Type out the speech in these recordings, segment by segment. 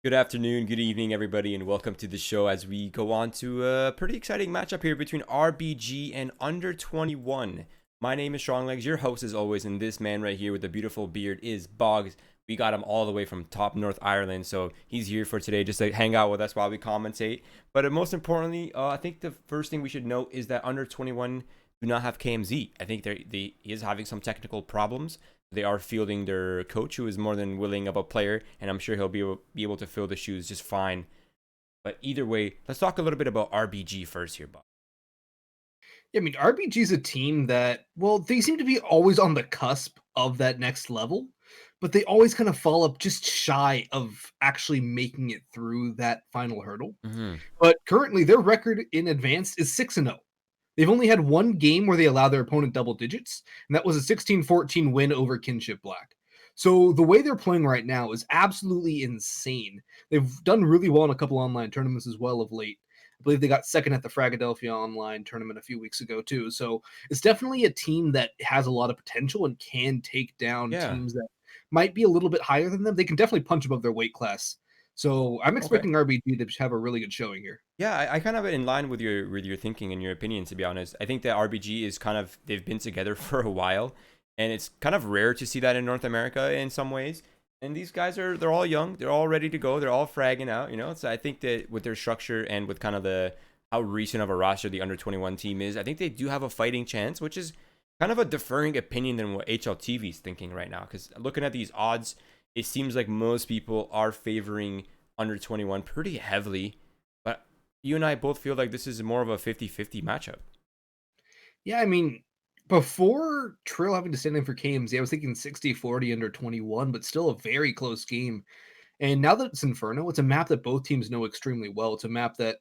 Good afternoon, good evening, everybody, and welcome to the show as we go on to a pretty exciting matchup here between RBG and Under 21. My name is Stronglegs, your host as always, and this man right here with the beautiful beard is Boggs. We got him all the way from top North Ireland, so he's here for today just to hang out with us while we commentate. But most importantly, I think the first thing we should note is that Under 21 do not have KMZ. I think he is having some technical problems. They are fielding their coach, who is more than willing of a player, and I'm sure he'll be able to fill the shoes just fine. But either way, let's talk a little bit about RBG first here, Bob. Yeah, I mean, RBG is a team that, well, they seem to be always on the cusp of that next level, but they always kind of fall up just shy of actually making it through that final hurdle. Mm-hmm. But currently, their record in advanced is 6-0. They've only had one game where they allowed their opponent double digits, and that was a 16-14 win over Kinship Black. So the way they're playing right now is absolutely insane. They've done really well in a couple online tournaments as well of late. I believe they got second at the Philadelphia Online tournament a few weeks ago too. So it's definitely a team that has a lot of potential and can take down Yeah. teams that might be a little bit higher than them. They can definitely punch above their weight class. So I'm Okay. expecting RBG to have a really good showing here. Yeah, I kind of in line with your thinking and your opinion. To be honest, I think that RBG is kind of they've been together for a while, and it's kind of rare to see that in North America in some ways. And these guys they're all young, they're all ready to go, they're all fragging out, you know. So I think that with their structure and with kind of the how recent of a roster the under 21 team is, I think they do have a fighting chance, which is kind of a differing opinion than what HLTV is thinking right now. Because looking at these odds, it seems like most people are favoring under 21 pretty heavily. But you and I both feel like this is more of a 50-50 matchup. Yeah, I mean, before Trill having to stand in for KMZ, I was thinking 60-40 under 21, but still a very close game. And now that it's Inferno, it's a map that both teams know extremely well. It's a map that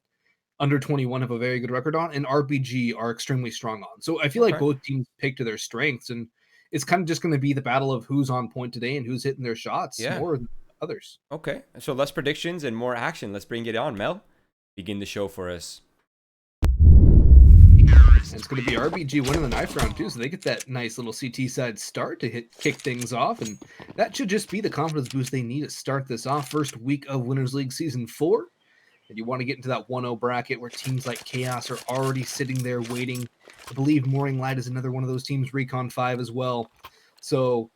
under 21 have a very good record on, and RBG are extremely strong on. So I feel like Okay. both teams pick to their strengths, and it's kind of just going to be the battle of who's on point today and who's hitting their shots Yeah. more than others. Okay. So less predictions and more action. Let's bring it on, Mel. Begin the show for us. And it's going to be RBG winning the knife round too, so they get that nice little CT side start to kick things off, and that should just be the confidence boost they need to start this off. First week of Winners League Season 4, and you want to get into that 1-0 bracket where teams like Chaos are already sitting there waiting. I believe Mooring Light is another one of those teams, Recon 5 as well. So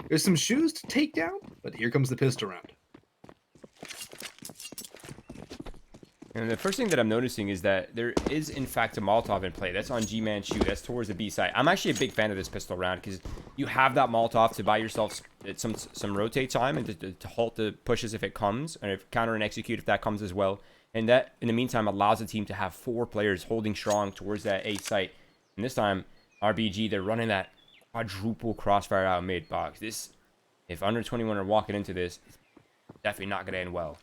there's some shoes to take down, but here comes the pistol round. And the first thing that I'm noticing is that there is, in fact, a Molotov in play. That's on G-Man Shoot. That's towards the B side. I'm actually a big fan of this pistol round because you have that Molotov to buy yourself some rotate time and to halt the pushes if it comes, and if counter and execute if that comes as well. And that, in the meantime, allows the team to have 4 players holding strong towards that A site. And this time, RBG, they're running that quadruple crossfire out mid box. This, if under 21 are walking into this, it's definitely not going to end well.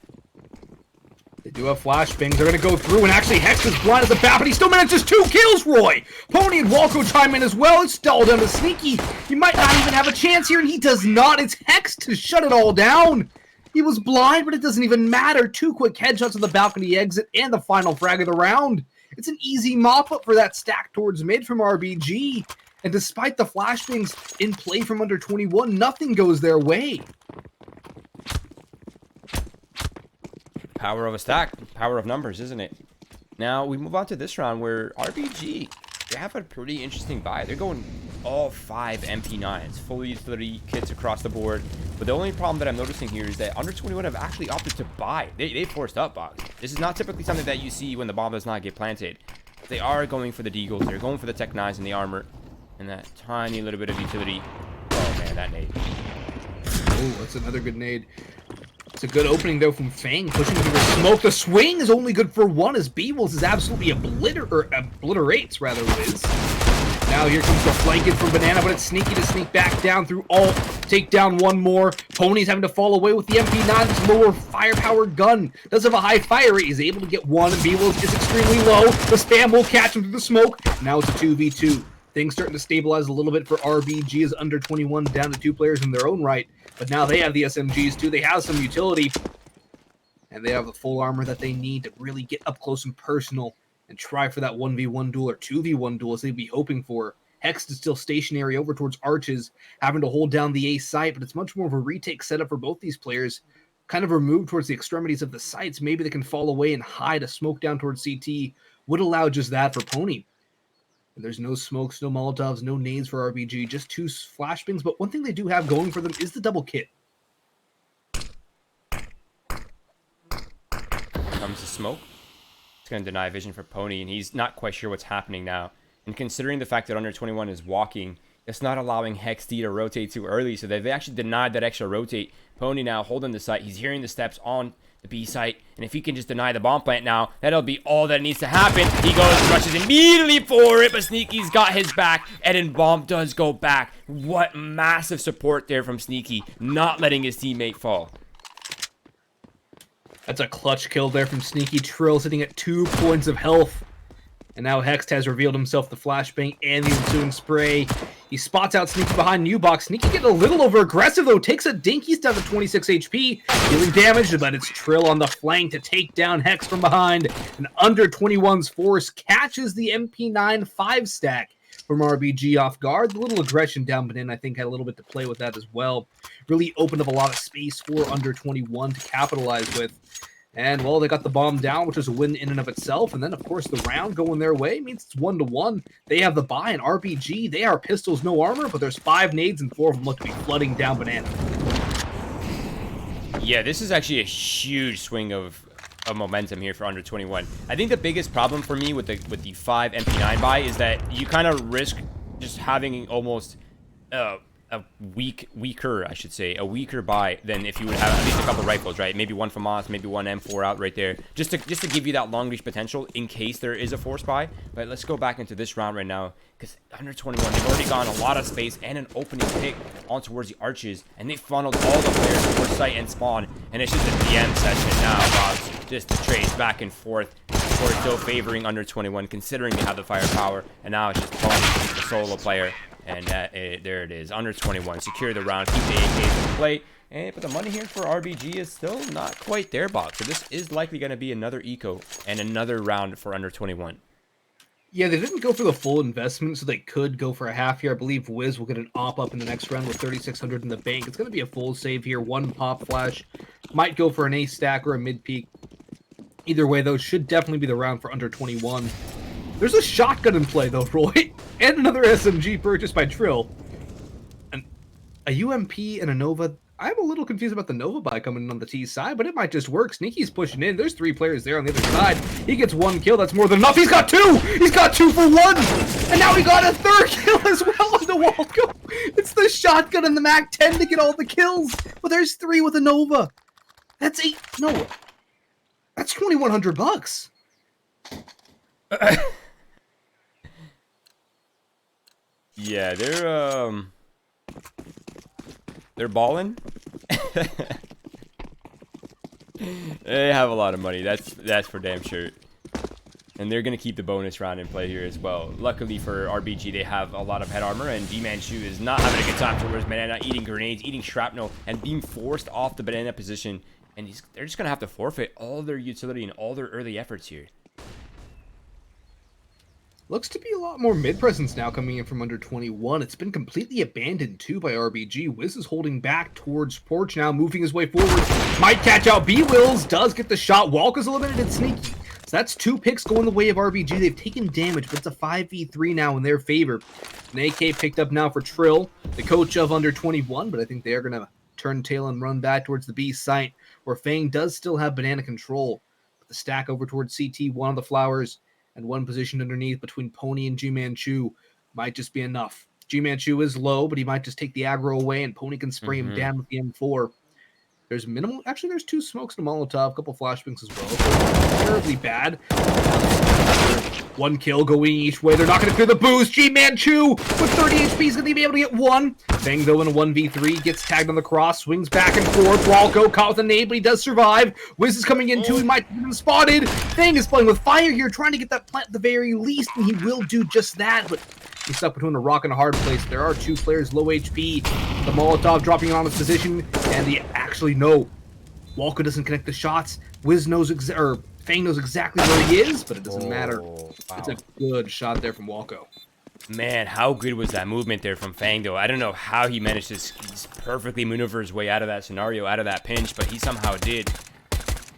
They do have flashbangs. They're going to go through, and actually Hex is blind as a bat, but he still manages 2 kills, Roy! Pony and Walco chime in as well. It's stalled down to Sneaky. He might not even have a chance here, and he does not. It's Hex to shut it all down. He was blind, but it doesn't even matter. 2 quick headshots on the balcony exit and the final frag of the round. It's an easy mop-up for that stack towards mid from RBG. And despite the flashbangs in play from under 21, nothing goes their way. Power of a stack, power of numbers, isn't it? Now we move on to this round where RBG, they have a pretty interesting buy. They're going all 5 MP9s, full utility kits across the board. But the only problem that I'm noticing here is that under 21 have actually opted to buy. They forced up Boggs. This is not typically something that you see when the bomb does not get planted. They are going for the deagles. They're going for the Tech 9s and the armor and that tiny little bit of utility. Oh man, that nade. Oh, that's another good nade. It's a good opening, though, from Fang, pushing through the smoke. The swing is only good for 1, as Beewolves is absolutely obliterates, Wiz. Now here comes the flank in from Banana, but it's Sneaky to sneak back down through ult, take down 1 more. Pony's having to fall away with the MP9, this lower firepower gun. Does have a high fire rate, he's able to get 1, and Beewolves is extremely low. The spam will catch him through the smoke. Now it's a 2v2. Things starting to stabilize a little bit for RBG as under 21 down to 2 players in their own right. But now they have the SMGs too. They have some utility. And they have the full armor that they need to really get up close and personal and try for that 1v1 duel or 2v1 duel as they'd be hoping for. Hex is still stationary over towards Arches, having to hold down the A site, but it's much more of a retake setup for both these players. kind of removed towards the extremities of the sites. Maybe they can fall away and hide. A smoke down towards CT would allow just that for Pony. And there's no smokes, no Molotovs, no nades for RBG, just 2 flashbangs. But one thing they do have going for them is the double kit. Comes the smoke. It's going to deny vision for Pony, and he's not quite sure what's happening now. And considering the fact that Under 21 is walking, it's not allowing Hex D to rotate too early, so they've actually denied that extra rotate. Pony now holding the site. He's hearing the steps on the B site, and if he can just deny the bomb plant now, that'll be all that needs to happen. He goes, rushes immediately for it, but Sneaky's got his back, and then bomb does go back. What massive support there from Sneaky, not letting his teammate fall. That's a clutch kill there from Sneaky. Trill sitting at 2 points of health. And now Hex has revealed himself the flashbang and the ensuing spray. He spots out Sneaky behind Newbox. Sneaky getting a little over aggressive though. Takes a dink. He's down to 26 HP. Dealing damage, but it's Trill on the flank to take down Hex from behind. And Under 21's force catches the MP9 5-stack from RBG off guard. The little aggression down but in, I think, had a little bit to play with that as well. Really opened up a lot of space for Under 21 to capitalize with. And, well, they got the bomb down, which is a win in and of itself. And then, of course, the round going their way means it's 1-1. They have the buy, and RBG, they are pistols, no armor, but there's 5 nades, and 4 of them look to be flooding down Banana. Yeah, this is actually a huge swing of momentum here for Under 21. I think the biggest problem for me with the 5 MP9 buy is that you kind of risk just having almost a weaker buy than if you would have at least a couple rifles, right? Maybe one FAMAS, maybe one M4 out right there, just to give you that long reach potential in case there is a force buy. But let's go back into this round right now, because Under 21, they've already gone a lot of space and an opening pick on towards the arches, and they funneled all the players towards site and spawn, and it's just a DM session now, Boggs. Just the trades back and forth. Or still favoring Under 21, considering they have the firepower, and now it's just Boggs, the solo player. And there it is, Under 21. Secure the round, keep the AKs in play. But the money here for RBG is still not quite there, Boggs. So this is likely going to be another eco and another round for Under 21. Yeah, they didn't go for the full investment, so they could go for a half here. I believe Wiz will get an op up in the next round with 3,600 in the bank. It's going to be a full save here. 1 pop flash. Might go for an ace stack or a mid peak. Either way, though, should definitely be the round for Under 21. There's a shotgun in play, though, Roy. And another SMG purchased by Trill. And a UMP and a Nova. I'm a little confused about the Nova buy coming in on the T side, but it might just work. Sneaky's pushing in. There's 3 players there on the other side. He gets 1 kill. That's more than enough. He's got 2! He's got 2 for 1! And now he got a 3rd kill as well on the Walco. It's the shotgun and the MAC-10 to get all the kills. But there's 3 with a Nova. That's 8. No. That's $2,100. Yeah, they're balling. They have a lot of money. That's for damn sure. And they're gonna keep the bonus round in play here as well. Luckily for RBG, they have a lot of head armor, and D-Manchu is not having a good time towards Banana, eating grenades, eating shrapnel, and being forced off the Banana position. And they're just gonna have to forfeit all their utility and all their early efforts here. Looks to be a lot more mid-presence now coming in from Under 21. It's been completely abandoned, too, by RBG. Wiz is holding back towards Porch now, moving his way forward. Might catch out B-Wills, does get the shot. Walker's eliminated Sneaky. So that's 2 picks going the way of RBG. They've taken damage, but it's a 5v3 now in their favor. An AK picked up now for Trill, the coach of Under 21, but I think they are going to turn tail and run back towards the B site, where Fang does still have Banana control. But the stack over towards CT, one of the flowers, and 1 position underneath between Pony and G-Manchu might just be enough. G-Manchu is low, but he might just take the aggro away, and Pony can spray him down with the M4. There's minimal. Actually, there's 2 smokes and a Molotov, a couple flashbangs as well. So terribly bad. 1 kill going each way. They're not going to clear the boost. G-Manchu with 30 HP is going to be able to get 1. Fang, though, in a 1v3, gets tagged on the cross, swings back and forth. Walco caught with a nade, but he does survive. Wiz is coming in, too. He might have been spotted. Fang is playing with fire here, trying to get that plant at the very least, and he will do just that, but he's stuck between a rock and a hard place. There are 2 players low HP. The Molotov dropping on his position, and actually, no. Walco doesn't connect the shots. Wiz knows Fang knows exactly where he is, but it doesn't matter. Wow. It's a good shot there from Walco. Man, how good was that movement there from Fang, though? I don't know how he managed to perfectly maneuver his way out of that scenario, out of that pinch, but he somehow did.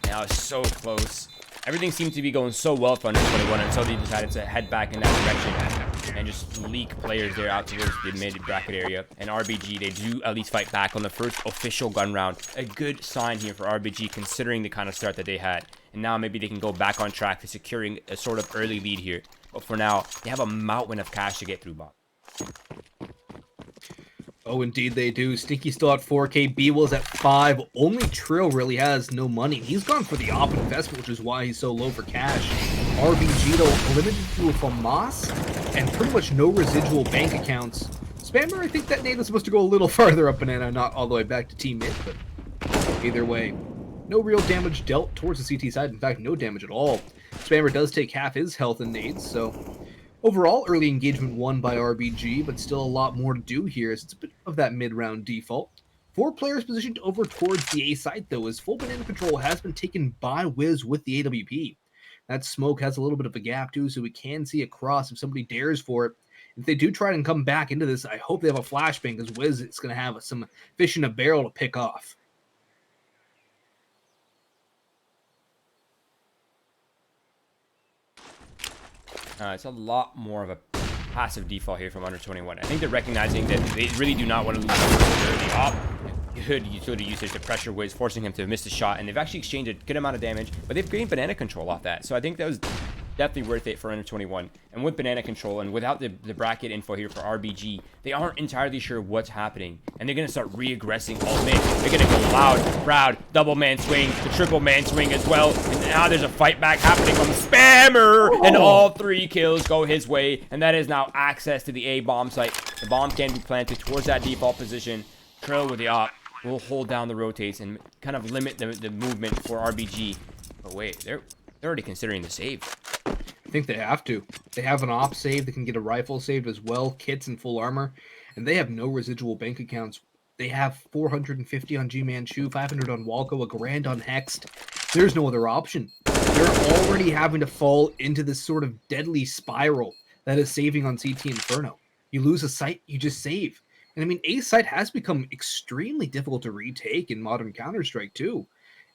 Now it's so close. Everything seemed to be going so well for Under 21 until they decided to head back in that direction and just leak players there out towards the mid-bracket area. And RBG, they do at least fight back on the first official gun round. A good sign here for RBG, considering the kind of start that they had. And now maybe they can go back on track to securing a sort of early lead here. But for now, they have a mountain of cash to get through, Bob. Oh, indeed they do. Sneaky still at 4K. B-Will's at 5. Only Trill really has no money. He's gone for the op investment, which is why he's so low for cash. RBG, though, limited to a FAMAS and pretty much no residual bank accounts. Spammer, I think that nade was supposed to go a little farther up Banana, not all the way back to Team Mid, but either way, no real damage dealt towards the CT side. In fact, no damage at all. Spammer does take half his health in nades, so overall, early engagement won by RBG, but still a lot more to do here, as it's a bit of that mid-round default. 4 players positioned over towards the A site, though, as full banana control has been taken by Wiz with the AWP. That smoke has a little bit of a gap, too, so we can see across if somebody dares for it. If they do try and come back into this, I hope they have a flashbang, because Wiz is going to have some fish in a barrel to pick off. It's a lot more of a passive default here from Under 21. I think they're recognizing that they really do not want to lose the op. Good utility usage to pressure Wiz, forcing him to miss the shot, and they've actually exchanged a good amount of damage, but they've gained banana control off that. So I think that was definitely worth it for Under 21. And with banana control and without the bracket info here for RBG, they aren't entirely sure what's happening, and they're going to start re-aggressing all mid. They're going to go loud, proud, double man swing, the triple man swing as well, and now there's a fight back happening from Spammer, and all 3 kills go his way, and that is now access to the A bomb site. The bomb can be planted towards that default position. Trill with the op will hold down the rotates and kind of limit the movement for RBG. But wait, they're already considering the save. I think they have to. They have an op save. They can get a rifle saved as well, kits and full armor, and they have no residual bank accounts. They have 450 on G-Manchu, 500 on Walco, a grand on Hexed. There's no other option. They're already having to fall into this sort of deadly spiral that is saving on CT Inferno. You lose a site, you just save. And I mean, A site has become extremely difficult to retake in modern Counter-Strike too.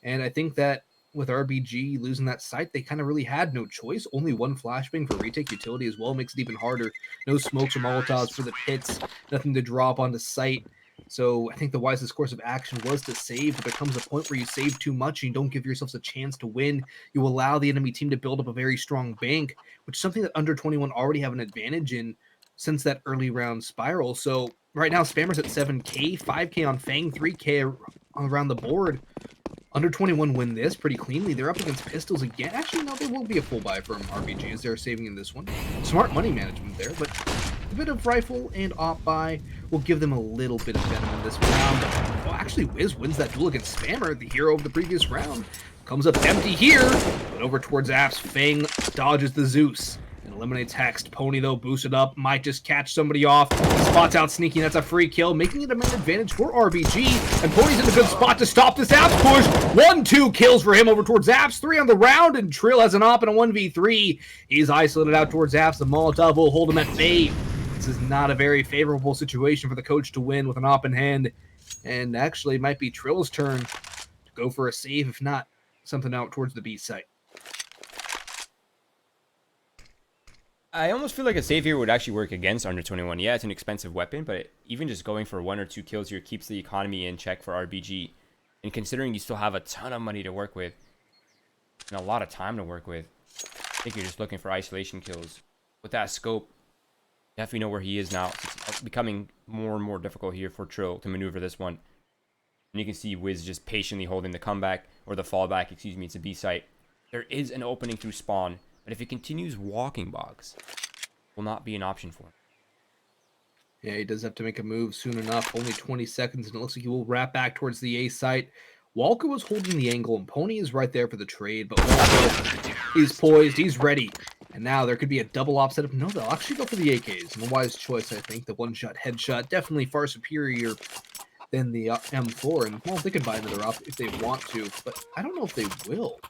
And I think that with RBG losing that site, they kind of really had no choice. Only one flashbang for retake utility as well makes it even harder. No smokes or molotovs for the pits, nothing to drop on the site. So I think the wisest course of action was to save, but there comes a point where you save too much and you don't give yourselves a chance to win. You allow the enemy team to build up a very strong bank, which is something that Under 21 already have an advantage in since that early round spiral. So right now, Spammer's at 7K, 5K on Fang, 3K around the board. Under 21 win this pretty cleanly. They're up against Pistols again. Actually, no, they will be a full buy from RBG as they're saving in this one. Smart money management there, but a bit of rifle and op buy will give them a little bit of venom in this round. Well, actually, Wiz wins that duel against Spammer, the hero of the previous round. Comes up empty here, but over towards Apps. Fang dodges the Zeus and eliminates Hexed. Pony, though, boosted up, might just catch somebody off. Spots out Sneaky, that's a free kill, making it a main advantage for RBG. And Pony's in a good spot to stop this Apps push. 1-2 kills for him over towards Apps. 3 on the round, and Trill has an op and a 1v3. He's isolated out towards Apps. The Molotov will hold him at bay. This is not a very favorable situation for the coach to win with an op in hand. And actually, it might be Trill's turn to go for a save, if not something out towards the B site. I almost feel like a save here would actually work against Under 21. Yeah, it's an expensive weapon, but even just going for 1 or 2 kills here keeps the economy in check for RBG. And considering you still have a ton of money to work with and a lot of time to work with, I think you're just looking for isolation kills. With that scope, definitely know where he is now. It's becoming more and more difficult here for Trill to maneuver this one. And you can see Wiz just patiently holding the comeback, or the fallback, excuse me, to B site. There is an opening through spawn, but if he continues walking, Boggs will not be an option for him. Yeah, he does have to make a move soon enough. Only 20 seconds, and it looks like he will wrap back towards the A site. Walker was holding the angle, and Pony is right there for the trade, but Walker, he's poised, he's ready. And now there could be a double op setup. No, they'll actually go for the AKs. And a wise choice, I think. The one-shot headshot, definitely far superior than the M4. And, well, they could buy another op if they want to, but I don't know if they will.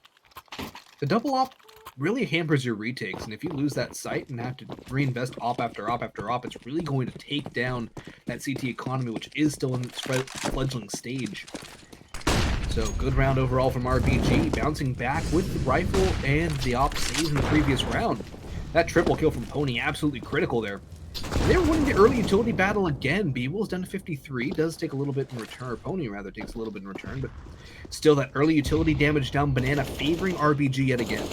The double op really hampers your retakes. And if you lose that site and have to reinvest op after op after op, it's really going to take down that CT economy, which is still in its fledgling stage. So good round overall from RBG, bouncing back with the rifle and the op saves in the previous round. That triple kill from Pony, absolutely critical there. They're winning the early utility battle again. B-Will's down to 53, does take a little bit in return, or Pony rather takes a little bit in return, but still that early utility damage down Banana favoring RBG yet again.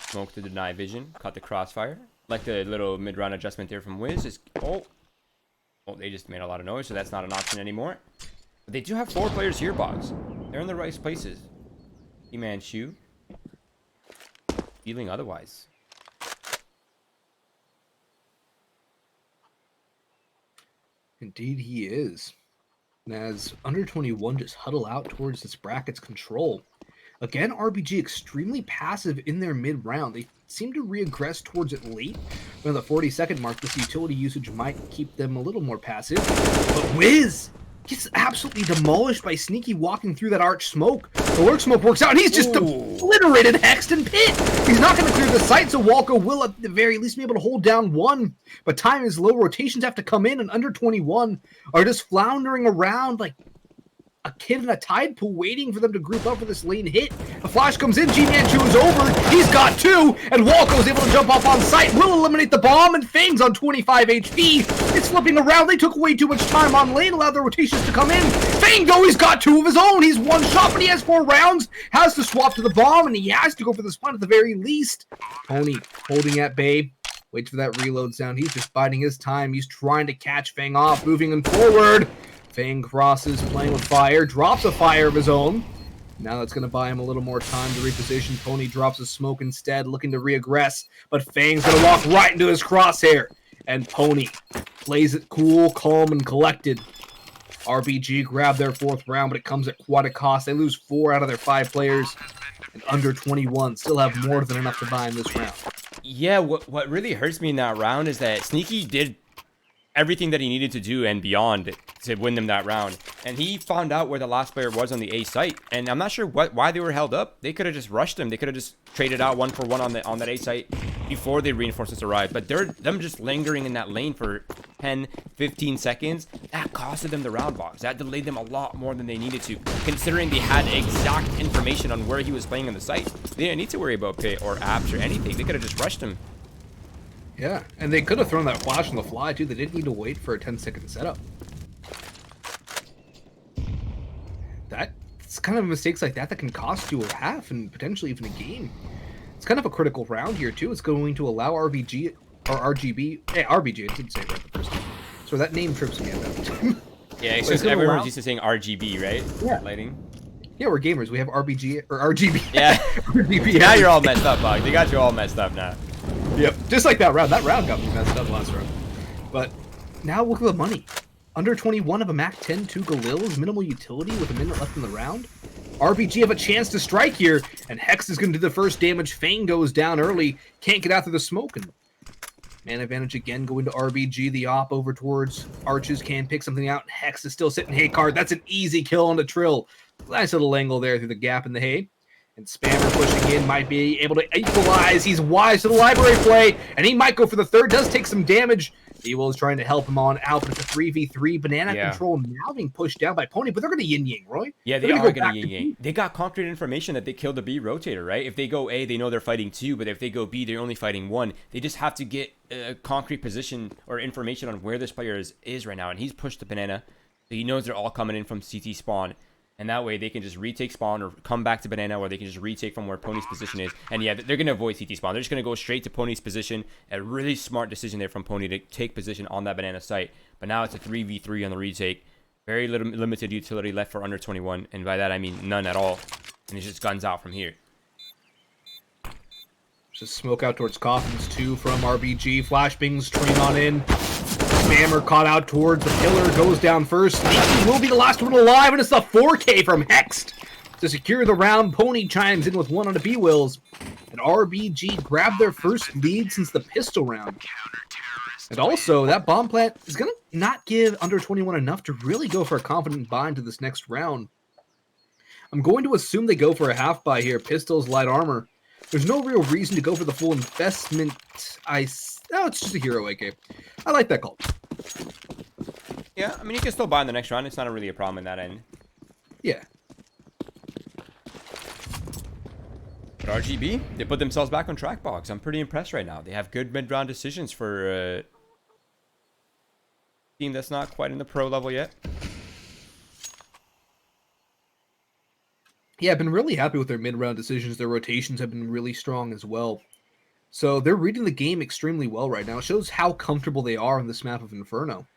Smoke to deny vision, caught the crossfire. Like the little mid-round adjustment there from Wiz. Just, oh, they just made a lot of noise, so that's not an option anymore. But they do have 4 players here, Boggs. They're in the right places. E-Man Shu. Feeling otherwise. Indeed he is. And as under 21 just huddle out towards this bracket's control. Again, RBG extremely passive in their mid-round. They seem to re-aggress towards it late. Around the 40-second mark, this utility usage might keep them a little more passive. But Wiz gets absolutely demolished by Sneaky walking through that arch smoke. The lurk smoke works out, and he's just obliterated Hexton Pit. He's not going to clear the site, so Walko will at the very least be able to hold down one. But time is low. Rotations have to come in, and under 21 are just floundering around like a kid in a tide pool waiting for them to group up for this lane hit. A flash comes in, G-Man-Chu is over, he's got 2, and Walko's able to jump off on site, will eliminate the bomb, and Fang's on 25 HP. It's flipping around, they took way too much time on lane, allowed the rotations to come in. Fang, though, he's got 2 of his own, he's one shot, but he has 4 rounds, has to swap to the bomb, and he has to go for the spawn at the very least. Pony holding at bay. Waits for that reload sound, he's just biding his time, he's trying to catch Fang off, moving him forward. Fang crosses, playing with fire, drops a fire of his own. Now that's going to buy him a little more time to reposition. Pony drops a smoke instead, looking to re-aggress, but Fang's going to walk right into his crosshair. And Pony plays it cool, calm, and collected. RBG grab their 4th round, but it comes at quite a cost. They lose 4 out of their 5 players, and under 21 still have more than enough to buy in this round. Yeah, what really hurts me in that round is that Sneaky did everything that he needed to do and beyond to win them that round, and he found out where the last player was on the A site, and I'm not sure why they were held up. They could have just rushed him. They could have just traded out 1 for 1 on that A site before the reinforcements arrived, but them just lingering in that lane for 10-15 seconds, that costed them the round, Box. That delayed them a lot more than they needed to, considering they had exact information on where he was playing on the site. They didn't need to worry about pit or apps or anything. They could have just rushed him. Yeah, and they could have thrown that flash on the fly, too. They didn't need to wait for a 10-second setup. That's kind of mistakes like that can cost you a half and potentially even a game. It's kind of a critical round here, too. It's going to allow RBG, or RGB, RBG, I did say it right the first time. So that name trips me out. Yeah, it's just everyone's used to saying RGB, right? Yeah. Lighting. Yeah, we're gamers. We have RBG, or RGB. Yeah. RGB. Now you're all messed up, Bog. They got you all messed up now. Yep, just like that round. That round got me messed up last round. But now look at the money. Under 21 of a Mac 10 2 Galil's minimal utility with a minute left in the round. RBG have a chance to strike here, and Hex is going to do the first damage. Fang goes down early, can't get out through the smoke, and man advantage again going to RBG. The op over towards Arches can pick something out. Hex is still sitting hay card. That's an easy kill on the Trill. Nice little angle there through the gap in the hay. And Spammer pushing in might be able to equalize. He's wise to the library play, and he might go for the 3rd. Does take some damage. Ewell is trying to help him on out, but it's a 3v3. Banana control now being pushed down by Pony, but they're going to yin-yang, Roy. Yeah, they are going to yin-yang. They got concrete information that they killed the B rotator, right? If they go A, they know they're fighting 2, but if they go B, they're only fighting 1. They just have to get a concrete position or information on where this player is right now, and he's pushed the Banana, so he knows they're all coming in from CT spawn. And that way they can just retake spawn or come back to Banana, or they can just retake from where Pony's position is. And yeah, they're going to avoid CT spawn. They're just going to go straight to Pony's position. A really smart decision there from Pony to take position on that Banana site. But now it's a 3v3 on the retake. Very limited utility left for under 21. And by that, I mean none at all. And it's just guns out from here. Just smoke out towards Coffins, 2 from RBG. Flashbangs train on in. Spammer caught out towards the pillar, goes down first. Sneaky will be the last one alive, and it's the 4K from Hext to secure the round. Pony chimes in with 1 on the B-Wills, and RBG grabbed their first lead since the pistol round. And also, that bomb plant is going to not give under 21 enough to really go for a confident buy into this next round. I'm going to assume they go for a half buy here. Pistols, light armor. There's no real reason to go for the full investment. No, it's just a hero AK. I like that call. Yeah, I mean, you can still buy in the next round. It's not really a problem in that end. Yeah. But RGB, they put themselves back on track, Boggs. I'm pretty impressed right now. They have good mid-round decisions for a team that's not quite in the pro level yet. Yeah, I've been really happy with their mid-round decisions. Their rotations have been really strong as well. So they're reading the game extremely well right now. It shows how comfortable they are on this map of Inferno.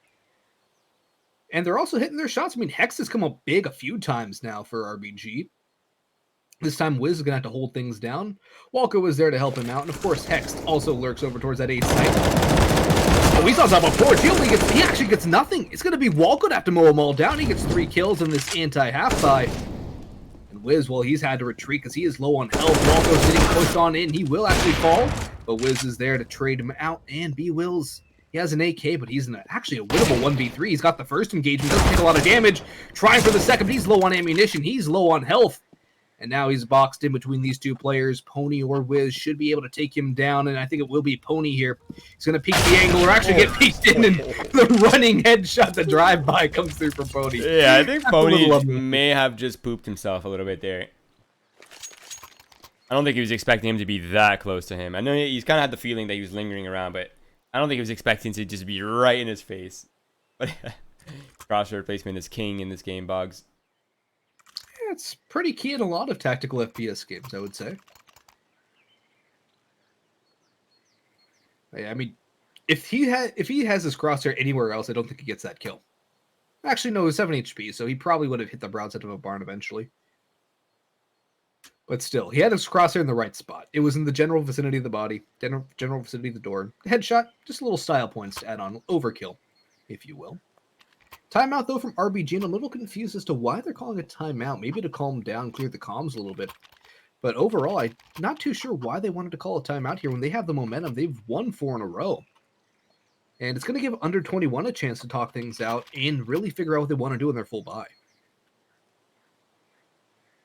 And they're also hitting their shots. I mean, Hex has come up big a few times now for RBG. This time, Wiz is going to have to hold things down. Walker was there to help him out. And, of course, Hex also lurks over towards that A site. Oh, we saw top of porch. He actually gets nothing. It's going to be Walker to have to mow them all down. He gets 3 kills in this anti-half buy. And Wiz, well, he's had to retreat because he is low on health. Walker's getting pushed on in. He will actually fall. But Wiz is there to trade him out. And B-Wills, he has an AK, but he's in actually a winnable 1v3. He's got the first engagement. Doesn't take a lot of damage. Trying for the second, but he's low on ammunition. He's low on health. And now he's boxed in between these two players. Pony or Wiz should be able to take him down, and I think it will be Pony here. He's going to peek the angle, or actually get peeked in, and the running headshot, the drive-by comes through for Pony. Yeah, I think Pony may have just pooped himself a little bit there. I don't think he was expecting him to be that close to him. I know he's kind of had the feeling that he was lingering around, but I don't think he was expecting to just be right in his face. But crosshair placement is king in this game, Boggs. It's pretty key in a lot of tactical FPS games, I would say. I mean, if he has his crosshair anywhere else, I don't think he gets that kill. Actually, no, it was 7 HP, so he probably would have hit the broadside of a barn eventually. But still, he had his crosshair in the right spot. It was in the general vicinity of the body, general vicinity of the door. Headshot, just a little style points to add on. Overkill, if you will. Timeout, though, from RBG, and I'm a little confused as to why they're calling a timeout. Maybe to calm down, clear the comms a little bit. But overall, I'm not too sure why they wanted to call a timeout here when they have the momentum. They've won 4 in a row. And it's going to give under 21 a chance to talk things out and really figure out what they want to do in their full buy.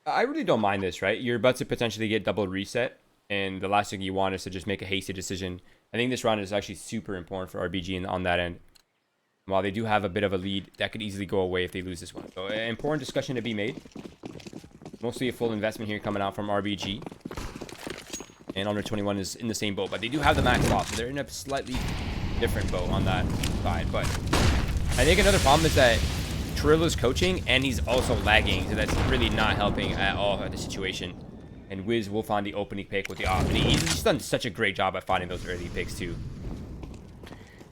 I really don't mind this, right? You're about to potentially get double reset, and the last thing you want is to just make a hasty decision. I think this round is actually super important for RBG on that end. While they do have a bit of a lead, that could easily go away if they lose this one. So an important discussion to be made. Mostly a full investment here coming out from RBG. And under 21 is in the same boat, but they do have the max loss, so they're in a slightly different boat on that side. But I think another problem is that Trill is coaching, and he's also lagging, so that's really not helping at all at the situation. And Wiz will find the opening pick with the off, and he's done such a great job at finding those early picks too.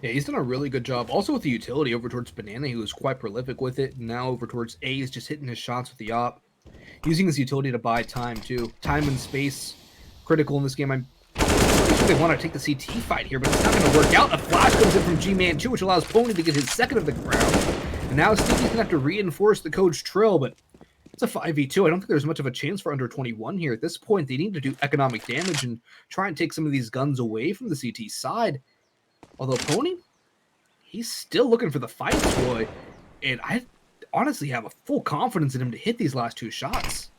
Yeah, he's done a really good job. Also with the utility over towards Banana, he was quite prolific with it. Now over towards A, he's just hitting his shots with the op. Using his utility to buy time, too. Time and space, critical in this game. I'm pretty sure they want to take the CT fight here, but it's not going to work out. A flash comes in from G-Man 2, which allows Pony to get his second of the round. And now Sneaky's going to have to reinforce the coach Trill, but it's a 5v2. I don't think there's much of a chance for under 21 here. At this point, they need to do economic damage and try and take some of these guns away from the CT side. Although Pony, he's still looking for the fight, boy. And I honestly have a full confidence in him to hit these last 2 shots.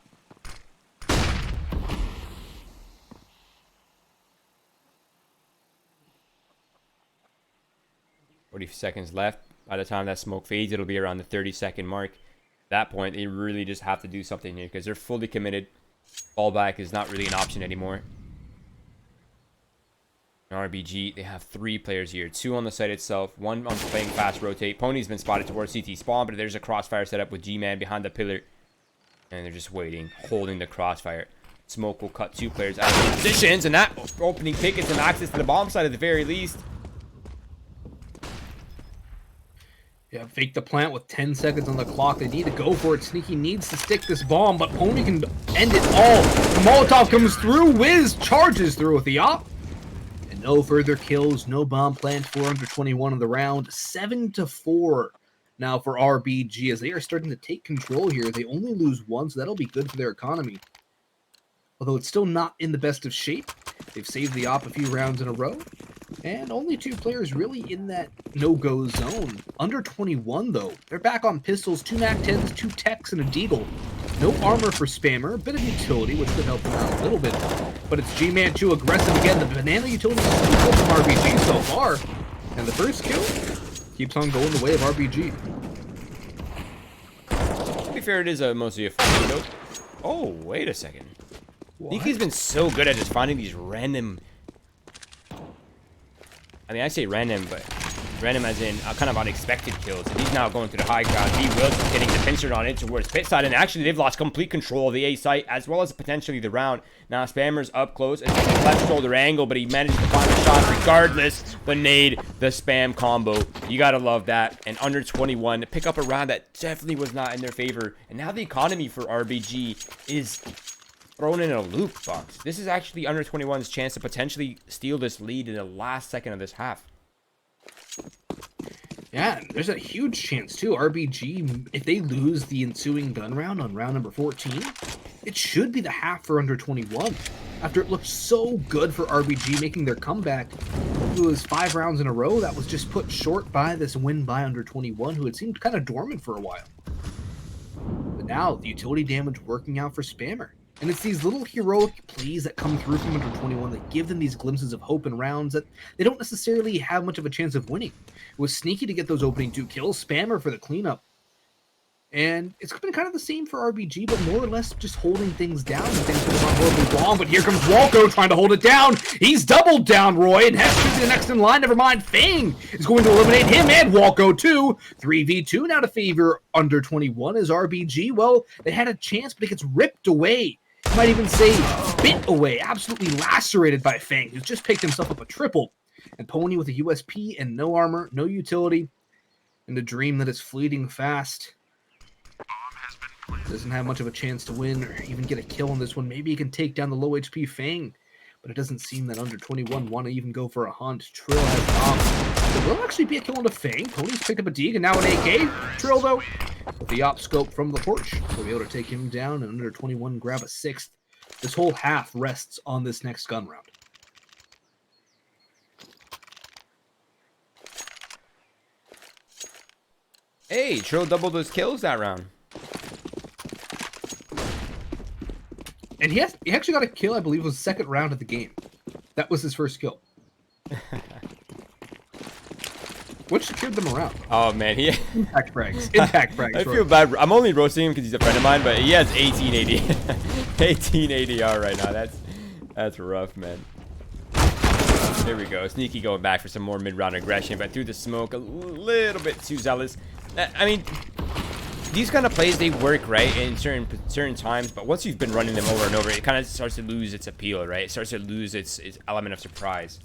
40 seconds left. By the time that smoke fades, it'll be around the 30-second mark. At that point, they really just have to do something here because they're fully committed. Fallback is not really an option anymore. In RBG, they have 3 players here. 2 on the site itself, 1 on playing fast rotate. Pony's been spotted towards CT spawn, but there's a crossfire set up with G-Man behind the pillar. And they're just waiting, holding the crossfire. Smoke will cut 2 players out of their positions, and that opening pick gets them access to the bomb side at the very least. Yeah, fake the plant with 10 seconds on the clock. They need to go for it. Sneaky needs to stick this bomb, but Pony can end it all. The Molotov comes through. Wiz charges through with the op. And no further kills, no bomb plant for under 21 in the round. 7-4 now for RBG as they are starting to take control here. They only lose 1, so that'll be good for their economy. Although it's still not in the best of shape. They've saved the op a few rounds in a row. And only 2 players really in that no-go zone. Under 21, though. They're back on pistols, 2 MAC-10s, 2 techs, and a deagle. No armor for Spammer, a bit of utility, which could help him out a little bit. But it's G-Man 2 aggressive again. The banana utility is so good from RBG so far. And the first kill keeps on going the way of RBG. To be fair, it is mostly a fun window. Oh, wait a second. Niki's been so good at just finding these random... I mean, I say random, but random as in kind of unexpected kills. And he's now going to the high ground. B Wilson getting the pincer on it towards pit side. And actually, they've lost complete control of the A site, as well as potentially the round. Now, Spammer's up close. It's a left shoulder angle, but he managed to find a shot regardless. The nade, the spam combo. You got to love that. And under 21, to pick up a round that definitely was not in their favor. And now the economy for RBG is... thrown in a loop, Boggs. This is actually under 21's chance to potentially steal this lead in the last second of this half. Yeah, there's a huge chance too. RBG, if they lose the ensuing gun round on round number 14, it should be the half for under 21. After it looked so good for RBG making their comeback, it was 5 rounds in a row that was just put short by this win by under 21, who had seemed kind of dormant for a while. But now, the utility damage working out for Spammer. And it's these little heroic plays that come through from under 21 that give them these glimpses of hope in rounds that they don't necessarily have much of a chance of winning. It was Sneaky to get those opening 2 kills, Spammer for the cleanup. And it's been kind of the same for RBG, but more or less just holding things down and things have gone horribly wrong. But here comes Walco trying to hold it down. He's doubled down, Roy, and Hex should be the next in line. Never mind, Fang is going to eliminate him and Walco too. 3v2 now to favor under 21 as RBG. Well, they had a chance, but it gets ripped away. You might even say bit away, absolutely lacerated by Fang, who's just picked himself up a triple. And Pony with a USP and no armor, no utility, and a dream that is fleeting fast. Doesn't have much of a chance to win or even get a kill on this one. Maybe he can take down the low HP Fang, but it doesn't seem that under 21 want to even go for a hunt. Trill has There will actually be a kill on the Fang. Pony's picked up a Deeg and now an AK. Trill, though, with the op scope from the porch, will be able to take him down and under 21 grab a 6th. This whole half rests on this next gun round. Hey, Trill doubled those kills that round. And he actually got a kill, I believe, it was the 2nd round of the game. That was his first kill. Which secured them around. Oh, man. Impact frags. Impact frags. I feel bad. I'm only roasting him because he's a friend of mine, but he has 1880. 18 ADR right now. That's rough, man. There we go. Sneaky going back for some more mid-round aggression, but through the smoke, a little bit too zealous. I mean, these kind of plays, they work, right, in certain times, but once you've been running them over and over, it kind of starts to lose its appeal, right? It starts to lose its element of surprise.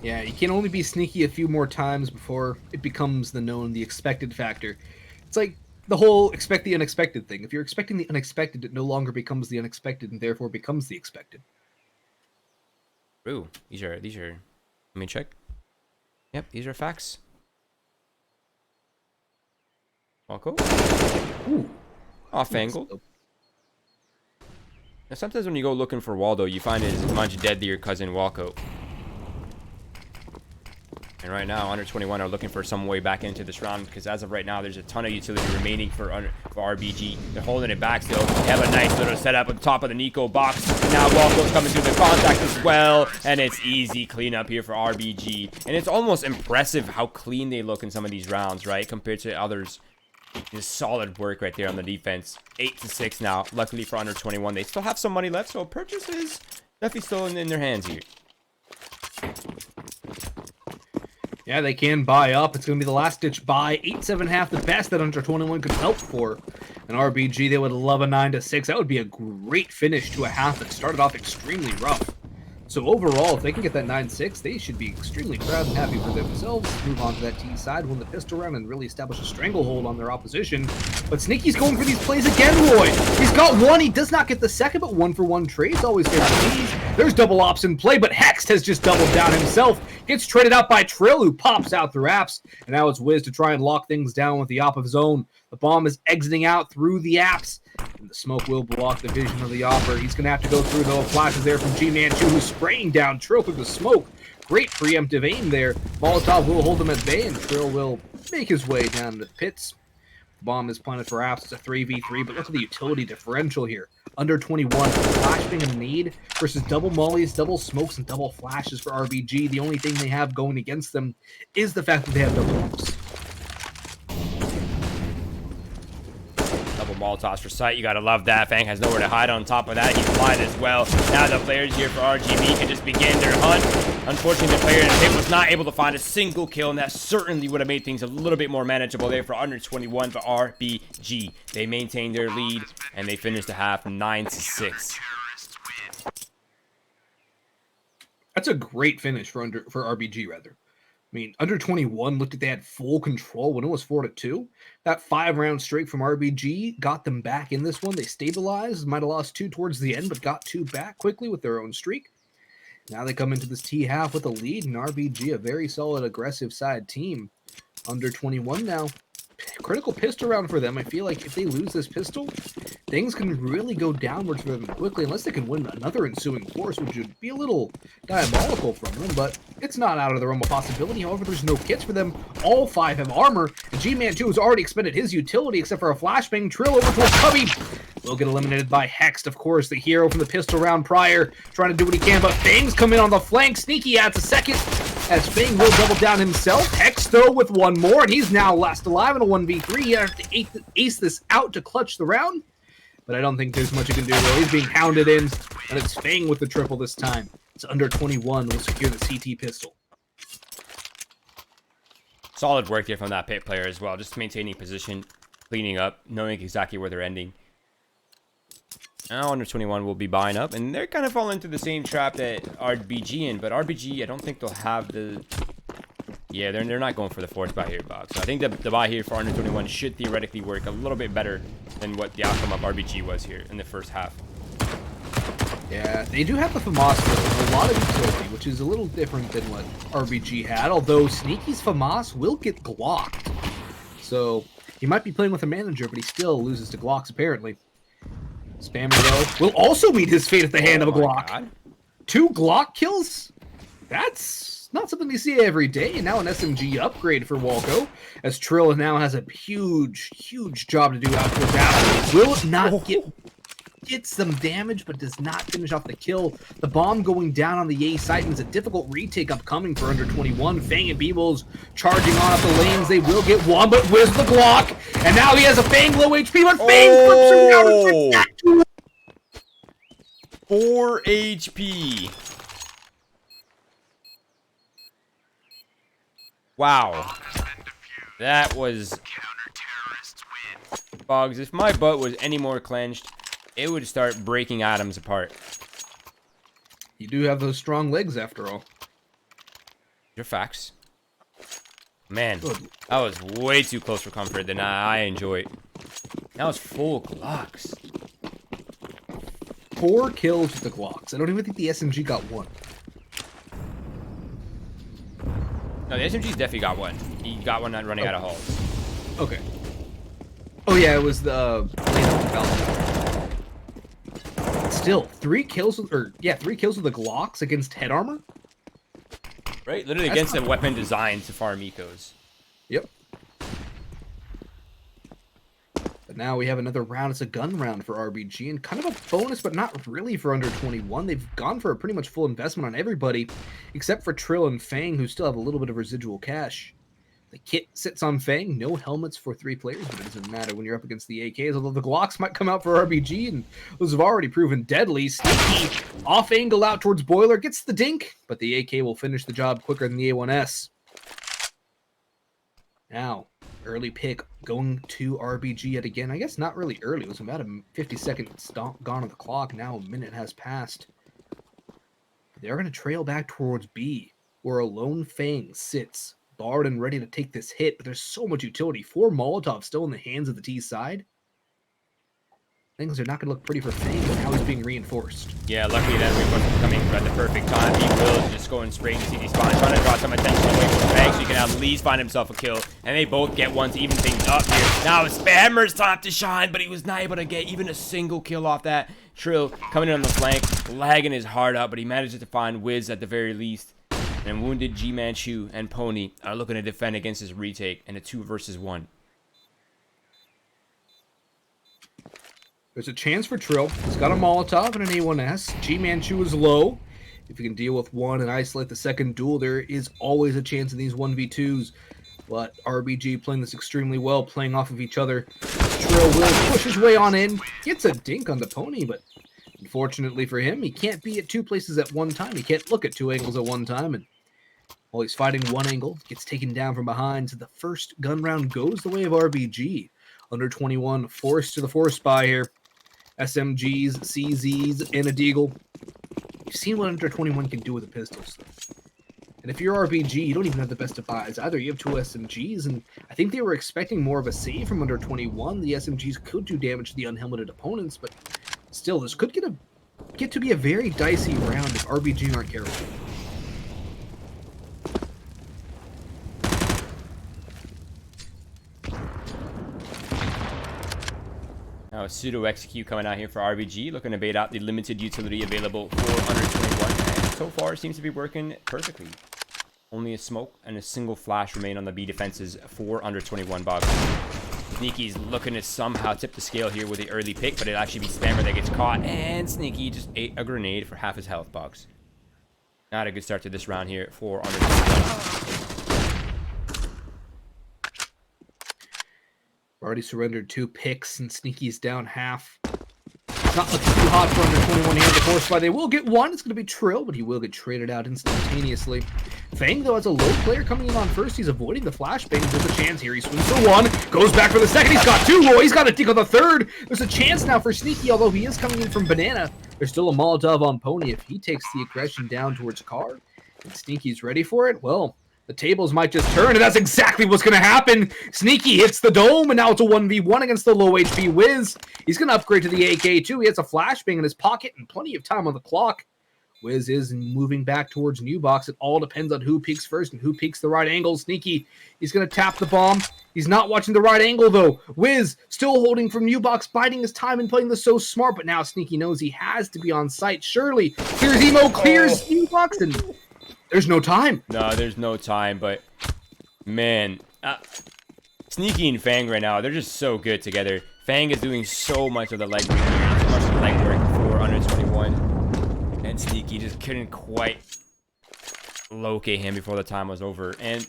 Yeah, you can only be sneaky a few more times before it becomes the expected factor. It's like the whole expect the unexpected thing. If you're expecting the unexpected, it no longer becomes the unexpected and therefore becomes the expected. Ooh, these are, let me check. Yep, these are facts. Walco. Ooh. Off angle. Now, sometimes when you go looking for Waldo, you find it is much dead to your cousin Walco. And right now, under 21 are looking for some way back into this round because as of right now, there's a ton of utility remaining for RBG. They're holding it back still. They have a nice little setup at the top of the Nico box. And now Walco's coming through the contact as well. And it's easy cleanup here for RBG. And it's almost impressive how clean they look in some of these rounds, right? Compared to others. Just solid work right there on the defense. 8-6 now. Luckily for under 21, they still have some money left. So purchase is definitely still in their hands here. Yeah, they can buy up. It's going to be the last-ditch buy. 8-7.5, the best that under 21 could help for. An RBG, they would love a 9-6. That would be a great finish to a half that started off extremely rough. So overall, if they can get that 9-6, they should be extremely proud and happy for themselves. Move on to that T side, win the pistol round, and really establish a stranglehold on their opposition. But Sneaky's going for these plays again, Roy. He's got one. He does not get the second, but 1-for-1 trades always favorite these. There's double ops in play, but Hex has just doubled down himself. Gets traded out by Trill, who pops out through apps. And now it's Wiz to try and lock things down with the op of his own. The bomb is exiting out through the apps. And the smoke will block the vision of the opper. He's going to have to go through, though. Flashes there from G-Man 2, who's spraying down Trill through the smoke. Great preemptive aim there. Molotov will hold him at bay, and Trill will make his way down to the pits. Bomb is planted for Apps. It's a 3v3, but look at the utility differential here. Under 21, flashbang and nade versus double mollies, double smokes, and double flashes for RBG. The only thing they have going against them is the fact that they have double bombs. Double Molotovs for sight. You gotta love that. Fang has nowhere to hide on top of that. He's blind as well. Now the players here for RGB can just begin their hunt. Unfortunately, the player in the pit was not able to find a single kill, and that certainly would have made things a little bit more manageable there for under 21 for RBG. They maintained their lead, and they finished the half 9-6. That's a great finish for RBG, rather. I mean, under 21 looked like they had full control when it was 4-2. That 5-round streak from RBG got them back in this one. They stabilized, might have lost 2 towards the end, but got 2 back quickly with their own streak. Now they come into this T-half with a lead, and RBG, a very solid, aggressive side team. Under 21 now. Critical pistol round for them. I feel like if they lose this pistol, things can really go downwards for them quickly, unless they can win another ensuing force, which would be a little diabolical from them, but it's not out of the realm of possibility. However, there's no kits for them. All 5 have armor, and G-Man 2 has already expended his utility, except for a flashbang. Trill over to a cubby. Will get eliminated by Hext, of course, the hero from the pistol round prior, trying to do what he can, but Fang's come in on the flank. Sneaky adds a second, as Fang will double down himself. Hext, though, with 1 more, and he's now last alive in a 1v3. He has to ace this out to clutch the round, but I don't think there's much you can do, really. He's being hounded in, and it's Fang with the triple this time. It's under 21. Will secure the CT pistol. Solid work there from that pit player as well, just maintaining position, cleaning up, knowing exactly where they're ending. Now under 21 will be buying up, and they're kind of falling into the same trap that RBG in, but RBG, I don't think they'll have the... Yeah, they're not going for the force buy here, Boggs. So I think the buy here for under 21 should theoretically work a little bit better than what the outcome of RBG was here in the first half. Yeah, they do have the FAMAS with a lot of utility, which is a little different than what RBG had, although Sneaky's FAMAS will get Glocked. So he might be playing with a manager, but he still loses to Glocks, apparently. Spammer, though, will also meet his fate at the hand of a Glock. God. 2 Glock kills? That's not something you see every day. And now an SMG upgrade for Walco, as Trill now has a huge, huge job to do out towards Apple. Will not get some damage, but does not finish off the kill. The bomb going down on the A site, and it's a difficult retake upcoming for under 21. Fang and Beebles charging on up the lanes. They will get one, but where's the Glock? And now he has a Fang low HP, but Fang flips him down and 4 HP. Wow. That was... Boggs, if my butt was any more clenched, it would start breaking atoms apart. You do have those strong legs, after all. Your facts. Man, that was way too close for comfort than I enjoy. That was full Glocks. 4 kills with the Glocks. I don't even think the SMG got 1. No, the SMG's definitely got 1. He got one not running out of halls. Okay. Oh yeah, it was the lane up the belt. Still, 3 kills with, 3 kills with the Glocks against head armor. Right, literally against a weapon designed to farm ecos. Yep. But now we have another round. It's a gun round for RBG, and kind of a bonus, but not really for under 21. They've gone for a pretty much full investment on everybody, except for Trill and Fang, who still have a little bit of residual cash. The kit sits on Fang. No helmets for 3 players, but it doesn't matter when you're up against the AKs, although the Glocks might come out for RBG, and those have already proven deadly. Sneaky off angle out towards Boiler, gets the dink, but the AK will finish the job quicker than the A1S. Now, early pick going to RBG yet again. I guess not really early. It was about a 50-second stomp gone on the clock. Now a minute has passed. They're going to trail back towards B, where a lone Fang sits, barred and ready to take this hit, but there's so much utility. 4 Molotovs still in the hands of the T side. Things are not going to look pretty for Fang, but now he's being reinforced. Yeah, luckily that reinforcement coming at the perfect time. He will just going straight into CD spawn, trying to draw some attention away from Fang so he can at least find himself a kill. And they both get one to even things up here. Now Spammer's time to shine, but he was not able to get even a single kill off that. Trill coming in on the flank, lagging his heart out, but he manages to find Wiz at the very least. And wounded G Manchu and Pony are looking to defend against his retake in a 2 versus 1. There's a chance for Trill. He's got a Molotov and an A1S. G Manchu is low. If you can deal with one and isolate the second duel, there is always a chance in these 1v2s. But RBG playing this extremely well, playing off of each other. Trill will push his way on in. Gets a dink on the Pony, but unfortunately for him, he can't be at 2 places at one time. He can't look at 2 angles at one time. And while he's fighting 1 angle, gets taken down from behind. So the first gun round goes the way of RBG. Under 21, forced to the force buy here. SMGs, CZs, and a Deagle. You've seen what under 21 can do with the pistols. And if you're RBG, you don't even have the best of buys either. You have 2 SMGs, and I think they were expecting more of a save from under 21. The SMGs could do damage to the unhelmeted opponents, but still, this could get to be a very dicey round if RBG aren't careful. Now a pseudo execute coming out here for RBG, looking to bait out the limited utility available for under 21. And so far, it seems to be working perfectly. Only a smoke and a single flash remain on the B defenses for under 21 Boggs. Sneaky's looking to somehow tip the scale here with the early pick, but it'll actually be Spammer that gets caught. And Sneaky just ate a grenade for half his health, Boggs. Not a good start to this round here for under 21. Already surrendered 2 picks, and Sneaky's down half. Not looking too hot for under 21 here. The force buy, they will get 1. It's going to be Trill, but he will get traded out instantaneously. Fang, though, as a low player coming in on first, he's avoiding the flashbang. There's a chance here. He swings for 1, goes back for the second. He's got 2. Oh, he's got a dink on the third. There's a chance now for Sneaky, although he is coming in from Banana. There's still a Molotov on Pony. If he takes the aggression down towards Car, and Sneaky's ready for it, well, the tables might just turn, and that's exactly what's going to happen. Sneaky hits the dome, and now it's a 1v1 against the low HP Wiz. He's going to upgrade to the AK, too. He has a flashbang in his pocket and plenty of time on the clock. Wiz is moving back towards New Box. It all depends on who peeks first and who peeks the right angle. Sneaky, he's going to tap the bomb. He's not watching the right angle, though. Wiz still holding from New Box, biding his time and playing this so smart, but now Sneaky knows he has to be on site. Surely, clears Emo, clears New Box, and there's no time. No, there's no time, but man, Sneaky and Fang right now, they're just so good together. Fang is doing so much of the legwork here, so much of the legwork for under 21, and Sneaky just couldn't quite locate him before the time was over. And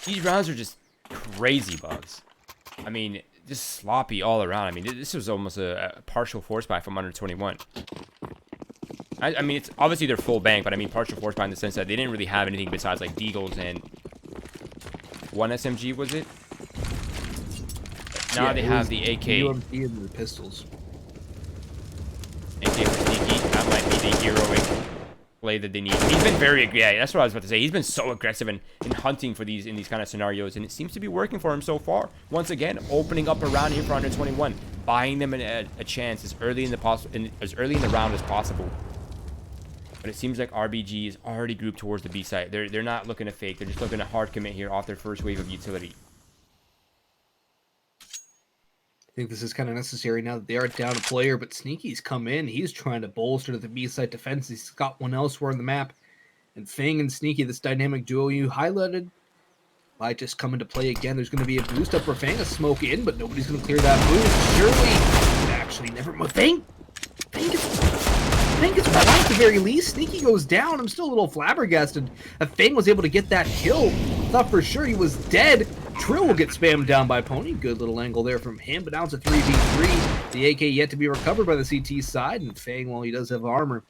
these rounds are just crazy, Boggs. I mean, just sloppy all around. I mean, this was almost a partial force buy from under 21. I mean, it's obviously they're full bank, but I mean partial force buy in the sense that they didn't really have anything besides like Deagles and 1 SMG, was it? Now they have the AK. UMP and the pistols. AK for Sneaky. That might be the heroic play that they need. He's been very, yeah, that's what I was about to say. He's been so aggressive in hunting for these in these kind of scenarios, and it seems to be working for him so far. Once again, opening up around here for under 21, buying them a chance as early in the round as possible. But it seems like RBG is already grouped towards the B site. They're not looking to fake. They're just looking to hard commit here off their first wave of utility. I think this is kind of necessary now that they are down a player, but Sneaky's come in. He's trying to bolster the B site defense. He's got one elsewhere on the map. And Fang and Sneaky, this dynamic duo you highlighted, might just come into play again. There's going to be a boost up for Fang, a smoke in, but nobody's going to clear that boost. Surely, actually, never mind. Fang gets one at the very least. Sneaky goes down. I'm still a little flabbergasted that Fang was able to get that kill. Thought for sure he was dead. Trill will get spammed down by Pony. Good little angle there from him, but now it's a 3v3. The AK yet to be recovered by the CT side, and Fang, while he does have armor,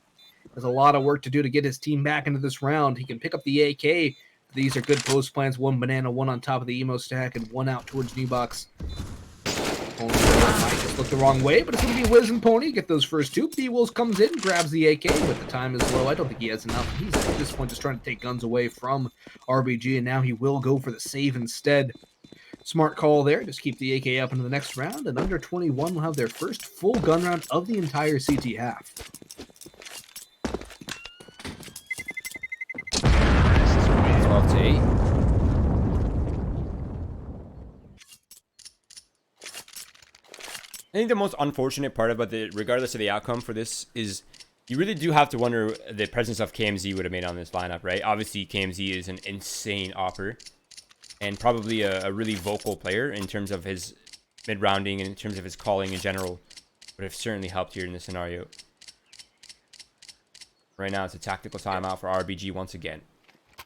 has a lot of work to do to get his team back into this round. He can pick up the AK. These are good post plans. 1 banana, 1 on top of the emo stack, and 1 out towards New Box. Pony might just look the wrong way, but it's going to be Wiz and Pony. Get those first 2. B-Wolves comes in, grabs the AK, but the time is low. I don't think he has enough. He's at this point just trying to take guns away from RBG, and now he will go for the save instead. Smart call there. Just keep the AK up into the next round, and under 21 will have their first full gun round of the entire CT half. 12 to 8. I think the most unfortunate part about regardless of the outcome for this, is You really do have to wonder the presence of KMZ would have made on this lineup, right? Obviously, KMZ is an insane opper and probably a really vocal player in terms of his mid-rounding and in terms of his calling in general. Would have certainly helped here in this scenario. Right now, it's a tactical timeout for RBG once again. I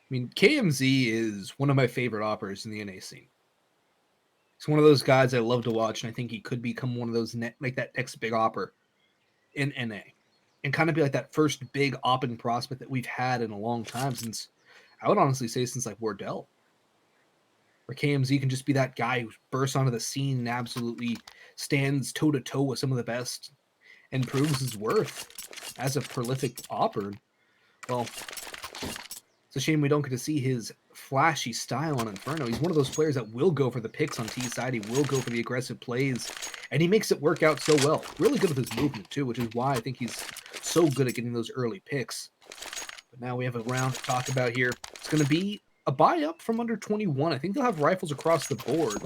mean, KMZ is one of my favorite operators in the NA scene. He's one of those guys I love to watch, and I think he could become one of those like that next big opper in NA, and kind of be like that first big opping prospect that we've had in a long time since, I would honestly say, since like Wardell, where KMZ can just be that guy who bursts onto the scene and absolutely stands toe to toe with some of the best and proves his worth as a prolific opper. Well, it's a shame we don't get to see his flashy style on Inferno. He's one of those players that will go for the picks on T side. He will go for the aggressive plays, and he makes it work out so well. Really good with his movement, too, which is why I think he's so good at getting those early picks. But now we have a round to talk about here. It's going to be a buy-up from under 21. I think they'll have rifles across the board.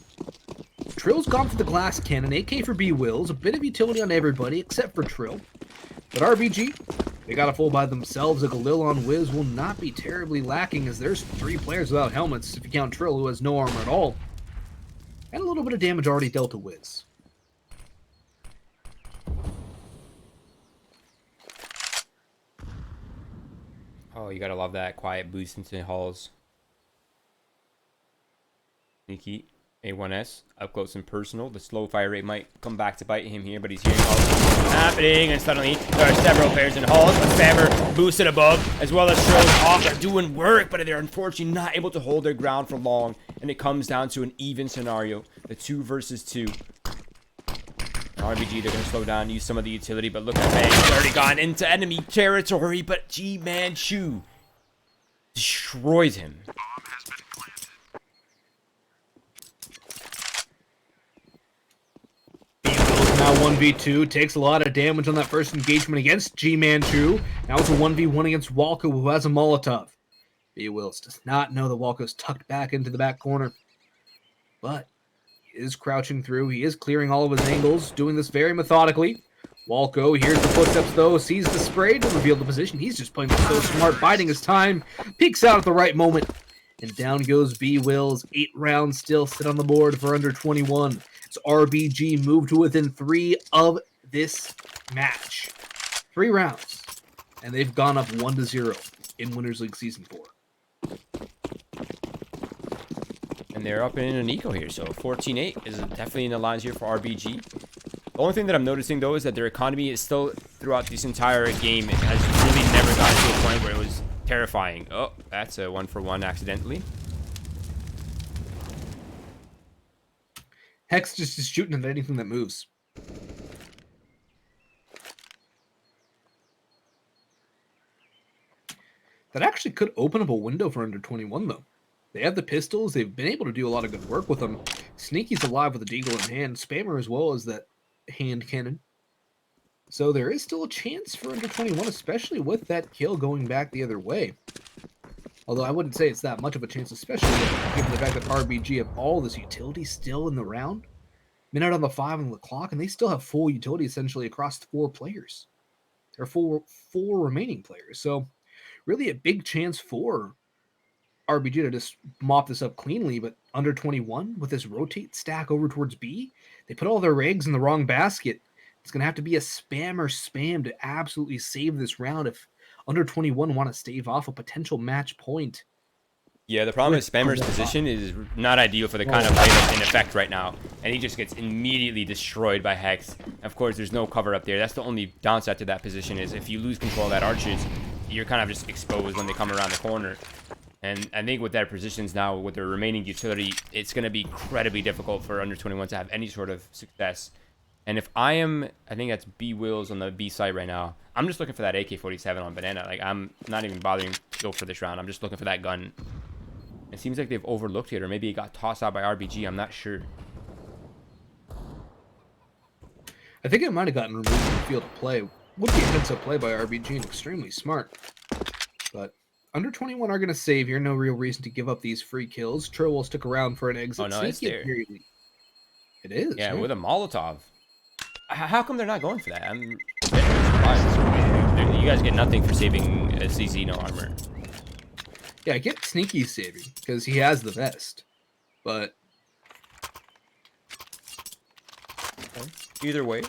Trill's gone for the glass cannon. AK for B-Wills. A bit of utility on everybody except for Trill. But RBG, they got a full by themselves. A Galil on Wiz will not be terribly lacking, as there's 3 players without helmets, if you count Trill, who has no armor at all. And a little bit of damage already dealt to Wiz. Oh, you gotta love that quiet boost into halls. Sneaky. A1S, up close and personal. The slow fire rate might come back to bite him here, but he's hearing all this happening, and suddenly there are several players in halls. A spammer boosted above, as well as Trill's off. They're doing work, but they're unfortunately not able to hold their ground for long, and it comes down to an even scenario. The 2 versus 2. RBG, they're going to slow down, use some of the utility, but look at Bang. He's already gone into enemy territory, but G-Man Chu destroys him. Now 1v2, takes a lot of damage on that first engagement against G-Man Chu. Now it's a 1v1 against Walko, who has a Molotov. B-Wills does not know that Walko's tucked back into the back corner. But he is crouching through. He is clearing all of his angles, doing this very methodically. Walko hears the footsteps, though, sees the spray to reveal the position. He's just playing so smart, biding his time, peeks out at the right moment. And down goes B-Wills. 8 rounds still sit on the board for under 21. It's RBG moved to within 3 of this match. 3 rounds. And they've gone up 1-0 in Winners League Season 4. And they're up in an eco here, so 14-8 is definitely in the lines here for RBG. The only thing that I'm noticing, though, is that their economy is still, throughout this entire game, it has really never gotten to a point where it was terrifying. Oh, that's a 1-for-1 accidentally. Hex just is shooting at anything that moves. That actually could open up a window for under 21, though. They have the pistols. They've been able to do a lot of good work with them. Sneaky's alive with a deagle in hand. Spammer as well as that hand cannon. So there is still a chance for under 21, especially with that kill going back the other way. Although I wouldn't say it's that much of a chance, especially given the fact that RBG have all this utility still in the round. Minute on the 5 on the clock, and they still have full utility essentially across 4 players. There are four remaining players. So really a big chance for RBG to just mop this up cleanly, but under 21 with this rotate stack over towards B, they put all their eggs in the wrong basket. It's going to have to be a spam or spam to absolutely save this round if under 21 want to stave off a potential match point. Yeah, the problem is Spammer's position is not ideal for the kind of play that's in effect right now. And he just gets immediately destroyed by Hex. Of course, there's no cover up there. That's the only downside to that position, is if you lose control of that archers, you're kind of just exposed when they come around the corner. And I think with their positions now, with their remaining utility, it's going to be incredibly difficult for under 21 to have any sort of success. And if I think that's B-Wills on the B side right now. I'm just looking for that AK-47 on Banana. Like, I'm not even bothering to go for this round. I'm just looking for that gun. It seems like they've overlooked it, or maybe it got tossed out by RBG. I'm not sure. I think it might have gotten removed from the field of play. Would be a heads-up play by RBG and extremely smart. But under 21 are going to save here. No real reason to give up these free kills. Trill will stick around for an exit. Oh, no, it's there. It is. Yeah, with a Molotov. How come they're not going for that? odds. You guys get nothing for saving CZ no armor. Yeah, I get Sneaky saving because he has the vest, but okay. Either way.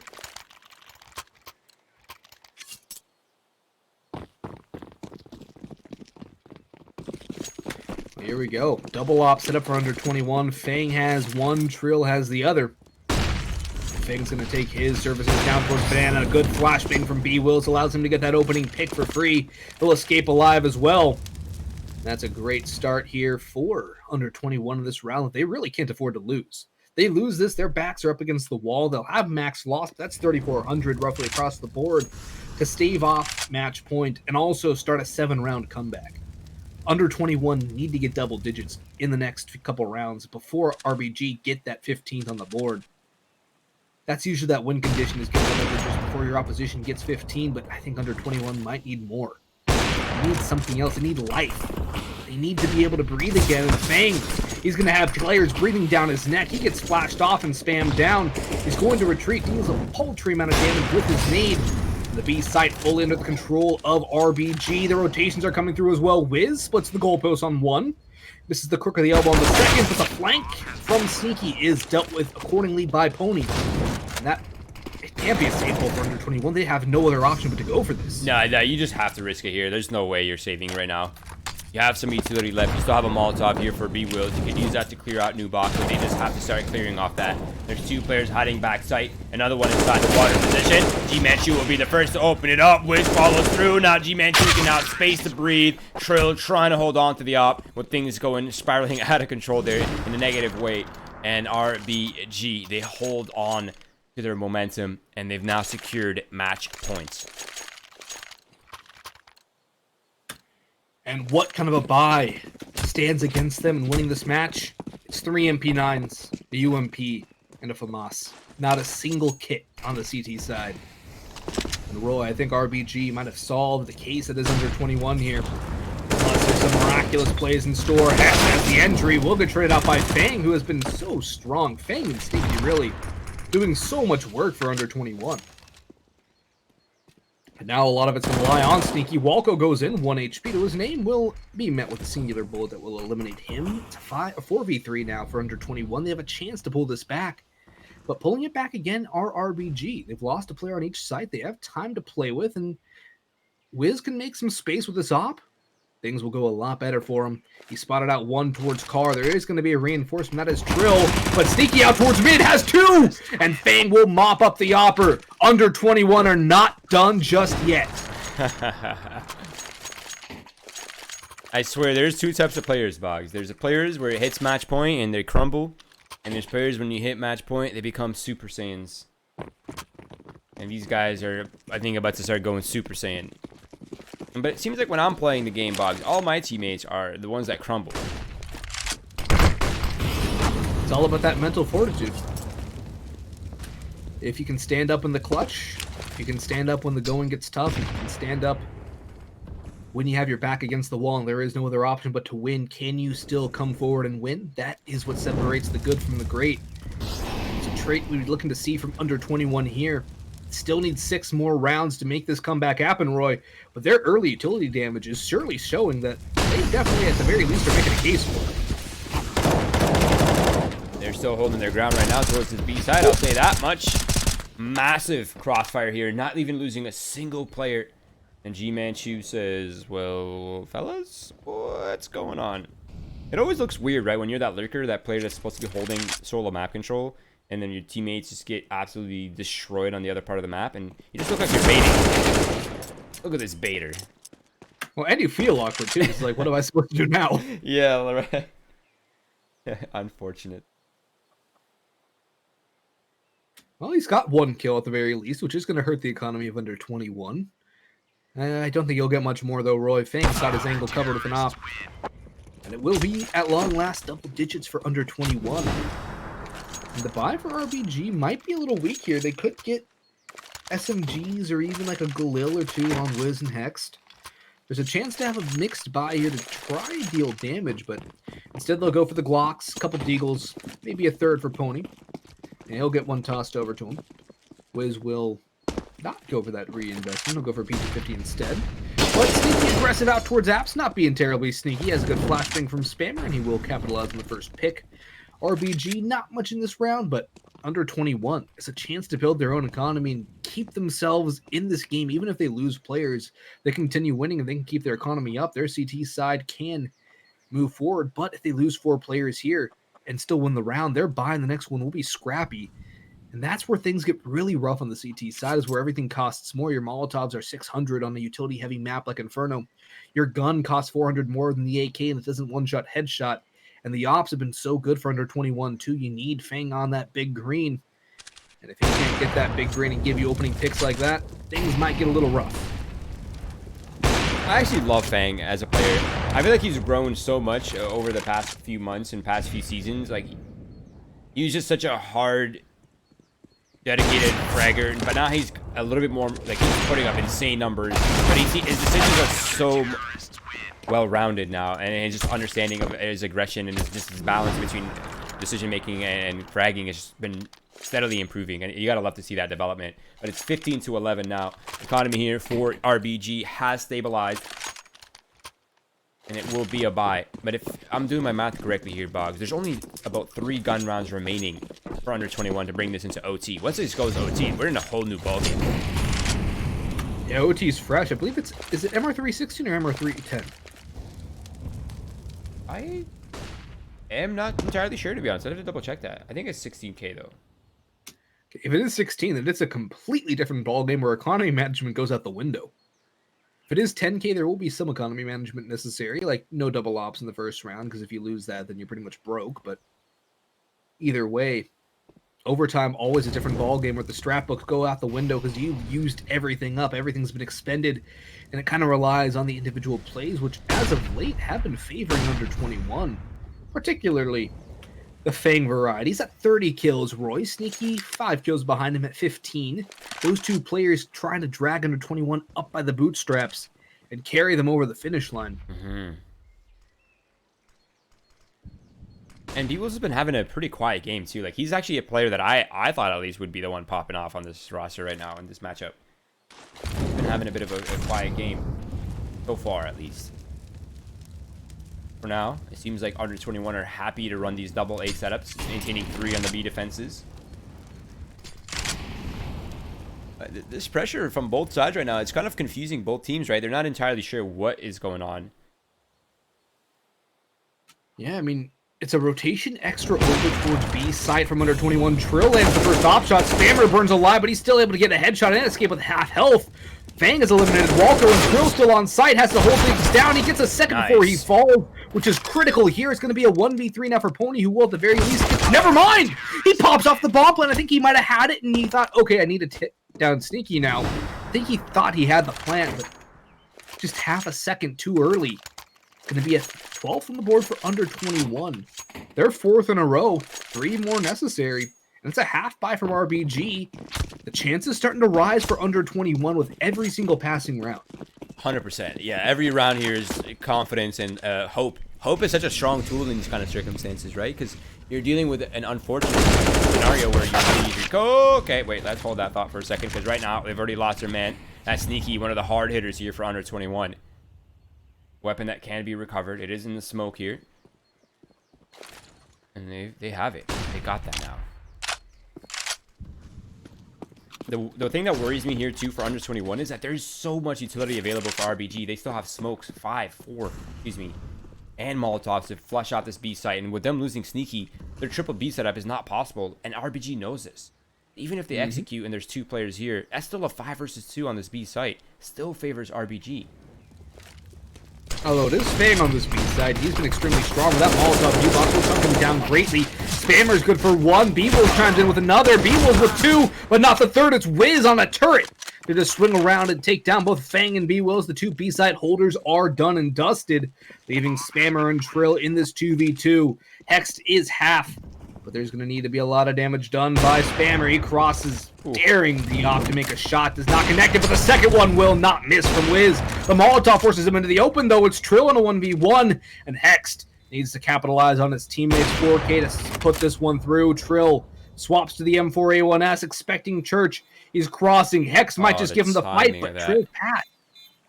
Here we go. Double op set up for under 21. Fang has one, Trill has the other. Fang's going to take his services down towards Banana. A good flashbang from B. Wills allows him to get that opening pick for free. He'll escape alive as well. That's a great start here for under 21 in this round. They really can't afford to lose. They lose this, their backs are up against the wall. They'll have max loss. That's 3,400 roughly across the board to stave off match point and also start a 7-round comeback. Under 21 need to get double digits in the next couple rounds before RBG get that 15th on the board. That's usually that win condition is get double digits before your opposition gets 15, but I think under 21 might need more. They need something else. They need life. They need to be able to breathe again. And Fang, he's going to have players breathing down his neck. He gets flashed off and spammed down. He's going to retreat. Deals a paltry amount of damage with his nade. The B site fully under the control of RBG. The rotations are coming through as well. Wiz splits the goalpost on one. This is the crook of the elbow on the second, but the flank from Sneaky is dealt with accordingly by Pony. And that it can't be a safe goal for under 21. They have no other option but to go for this. No, you just have to risk it here. There's no way you're saving right now. You have some utility left. You still have a Molotov here for B-Wills. You can use that to clear out new box, but they just have to start clearing off that. There's two players hiding back site. Another one inside the water position. G-Manchu will be the first to open it up. Wiz follows through. Now G-Manchu can have space to breathe. Trill trying to hold on to the op with things going spiraling out of control there in a negative way. And RBG, they hold on to their momentum, and they've now secured match points. And what kind of a buy stands against them in winning this match? It's 3 MP9s, a UMP, and a FAMAS. Not a single kit on the CT side. And Roy, I think RBG might have solved the case that is under 21 here. Unless there's some miraculous plays in store. As the entry will get traded out by Fang, who has been so strong. Fang and Sneaky really doing so much work for under 21. And now a lot of it's going to rely on Sneaky. Walco goes in, 1 HP to his name, will be met with a singular bullet that will eliminate him. It's a 4v3 now for under 21. They have a chance to pull this back. But pulling it back again are RBG. They've lost a player on each site. They have time to play with, and Wiz can make some space with this op. Things will go a lot better for him. He spotted out one towards Car. There is going to be a reinforcement. That is Trill. But Sneaky out towards mid has two. And Fang will mop up the opper. Under 21 are not done just yet. I swear, there's two types of players, Boggs. There's the players where it hits match point and they crumble. And there's players when you hit match point, they become Super Saiyans. And these guys are, I think, about to start going Super Saiyan. But it seems like when I'm playing the game, Boggs, all my teammates are the ones that crumble. It's all about that mental fortitude. If you can stand up in the clutch, if you can stand up when the going gets tough, if you can stand up when you have your back against the wall and there is no other option but to win, can you still come forward and win? That is what separates the good from the great. It's a trait we're looking to see from under 21 here. Still need 6 more rounds to make this comeback happen, Roy. But their early utility damage is surely showing that they definitely, at the very least, are making a case for it. They're still holding their ground right now towards the B side, I'll say that much. Massive crossfire here, not even losing a single player. And G-Manchu says, well, fellas, what's going on? It always looks weird, right? When you're that lurker, that player that's supposed to be holding solo map control, and then your teammates just get absolutely destroyed on the other part of the map, and you just look like you're baiting. Look at this baiter. Well, and you feel awkward, too. It's like, what am I supposed to do now? Yeah, right. Unfortunate. Well, he's got 1 kill at the very least, which is going to hurt the economy of under 21. I don't think he'll get much more, though, Roy. Fang's got his angle covered with an op. And it will be, at long last, double digits for under 21. And the buy for RBG might be a little weak here. They could get SMGs or even like a Galil or 2 on Wiz and Hext. There's a chance to have a mixed buy here to try to deal damage, but instead they'll go for the Glocks, a couple Deagles, maybe a third for Pony. And he'll get one tossed over to him. Wiz will not go for that reinvestment. He'll go for P250 instead. But sneaky aggressive out towards Apps, not being terribly sneaky. Has a good flashbang from Spammer, and he will capitalize on the first pick. RBG, not much in this round, but under 21. It's a chance to build their own economy and keep themselves in this game. Even if they lose players, they continue winning and they can keep their economy up. Their CT side can move forward, but if they lose 4 players here and still win the round, their buy in the next one will be scrappy. And that's where things get really rough on the CT side, is where everything costs more. Your Molotovs are 600 on a utility-heavy map like Inferno. Your gun costs 400 more than the AK, and it doesn't one-shot headshot. And the ops have been so good for under 21, too. You need Fang on that big green. And if he can't get that big green and give you opening picks like that, things might get a little rough. I actually love Fang as a player. I feel like he's grown so much over the past few months and past few seasons. Like, he was just such a hard, dedicated fragger, but now he's a little bit more, like, he's putting up insane numbers. But his decisions are so well-rounded now, and his just understanding of his aggression and his balance between decision-making and fragging has just been steadily improving, and you gotta love to see that development. But it's 15-11 now. Economy here for RBG has stabilized, and it will be a buy. But if I'm doing my math correctly here, Boggs, there's only about 3 gun rounds remaining for under 21 to bring this into OT. Once this goes OT, we're in a whole new ballgame. Yeah, OT's fresh. I believe is it MR316 or MR310? I am not entirely sure, to be honest. I have to double check that. I think it's 16K though. If it is 16, then it's a completely different ballgame where economy management goes out the window. If it is 10K, there will be some economy management necessary, like no double ops in the first round, because if you lose that, then you're pretty much broke. But either way, overtime always a different ballgame where the strat books go out the window because you've used everything up. Everything's been expended, and it kind of relies on the individual plays, which as of late have been favoring under 21, particularly the Fang variety. He's at 30 kills. Roy Sneaky 5 kills behind him at 15. Those 2 players trying to drag under 21 up by the bootstraps and carry them over the finish line. And Beebles has been having a pretty quiet game too. Like, he's actually a player that I thought at least would be the one popping off on this roster right now in this matchup. He's been having a bit of a quiet game so far, at least. For now, it seems like under 21 are happy to run these double A setups, maintaining 3 on the B defenses. This pressure from both sides right now, it's kind of confusing both teams, right? They're not entirely sure what is going on. Yeah, I mean, it's a rotation extra over towards B side from under 21. Trill lands the first op shot. Spammer burns alive, but he's still able to get a headshot and escape with half health. Fang is eliminated. Walker and Trill still on site, has to hold things down. He gets a second before he falls, which is critical here. It's going to be a 1v3 now for Pony, who will at the very least... Never mind! He pops off the bomb plant. I think he might have had it, and he thought, okay, I need to take down Sneaky now. I think he thought he had the plant, but just half a second too early. It's going to be a 12th on the board for under 21. They're 4th in a row. 3 more necessary. And it's a half buy from RBG. The chances starting to rise for under 21 with every single passing round. 100%. Yeah, every round here is confidence and hope. Hope is such a strong tool in these kind of circumstances, right? Because you're dealing with an unfortunate scenario where you go, okay, wait, let's hold that thought for a second, because right now they've already lost their man. That's Sneaky, one of the hard hitters here for under 21. Weapon that can be recovered. It is in the smoke here. And they have it. They got that now. The thing that worries me here too for under 21 is that there's so much utility available for RBG. They still have smokes, 4, and Molotovs to flush out this B site. And with them losing Sneaky, their triple B setup is not possible, and RBG knows this. Even if they execute and there's 2 players here, that's still a 5 versus 2 on this B site. Still favors RBG. Although it is Fang on this B side, he's been extremely strong with that Molotov. U-Box will chunk him down greatly. Spammer's good for 1. B-Wolves chimes in with another. B-Wolves with 2, but not the third. It's Wiz on a turret. They just swing around and take down both Fang and B-Wills. The 2 B-side holders are done and dusted, leaving Spammer and Trill in this 2v2. Hext is half, but there's going to need to be a lot of damage done by Spammer. He crosses, daring the op to make a shot. Does not connect it, but the second one will not miss from Wiz. The Molotov forces him into the open, though. It's Trill in a 1v1, and Hext needs to capitalize on his teammates' 4K to put this one through. Trill Swaps to the M4A1S, expecting Church. He's crossing. Hex might just give him the fight, but Trill pat.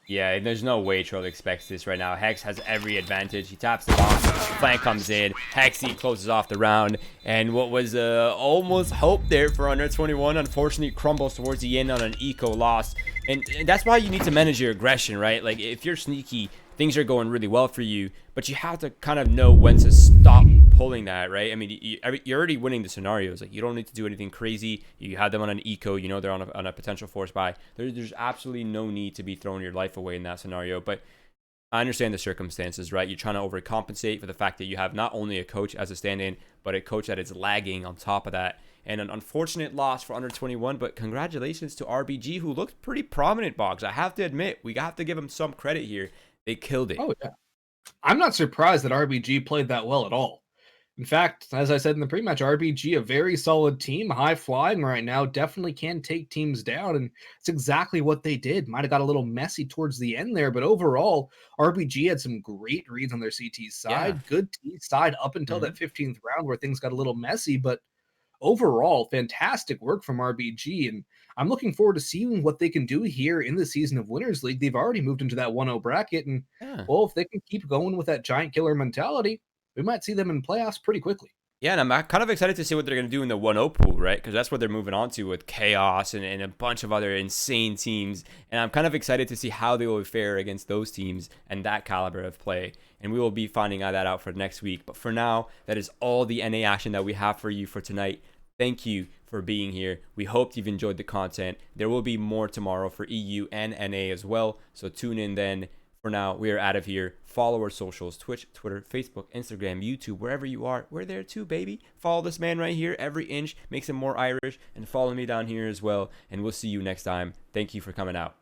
Yeah, there's no way Troll expects this right now. Hex has every advantage. He taps the box, flank comes in, Hexy closes off the round, and what was almost hope there for Under 21, unfortunately crumbles towards the end on an eco loss. And that's why you need to manage your aggression, right? Like, if you're sneaky, things are going really well for you, but you have to kind of know when to stop pulling that, right? I mean, you're already winning the scenarios. Like, you don't need to do anything crazy. You had them on an eco, you know they're on a potential force buy. There's absolutely no need to be throwing your life away in that scenario. But I understand the circumstances, right? You're trying to overcompensate for the fact that you have not only a coach as a stand-in, but a coach that is lagging on top of that. And an unfortunate loss for Under 21, but congratulations to RBG, who looked pretty prominent, Boggs. I have to admit, we have to give them some credit here. They killed it. Oh, yeah. I'm not surprised that RBG played that well at all. In fact, as I said in the pre-match, RBG, a very solid team, high-flying right now, definitely can take teams down, and it's exactly what they did. Might have got a little messy towards the end there, but overall, RBG had some great reads on their CT side, good T side up until that 15th round where things got a little messy, but overall, fantastic work from RBG, and I'm looking forward to seeing what they can do here in the season of Winners League. They've already moved into that 1-0 bracket, and, well, if they can keep going with that giant killer mentality, we might see them in playoffs pretty quickly. Yeah, and I'm kind of excited to see what they're going to do in the 1-0 pool, right? Because that's what they're moving on to with Chaos and a bunch of other insane teams. And I'm kind of excited to see how they will fare against those teams and that caliber of play. And we will be finding that out for next week. But for now, that is all the NA action that we have for you for tonight. Thank you for being here. We hope you've enjoyed the content. There will be more tomorrow for EU and NA as well. So tune in then. For now, we are out of here. Follow our socials, Twitch, Twitter, Facebook, Instagram, YouTube, wherever you are. We're there too, baby. Follow this man right here. Every inch makes him more Irish. And follow me down here as well. And we'll see you next time. Thank you for coming out.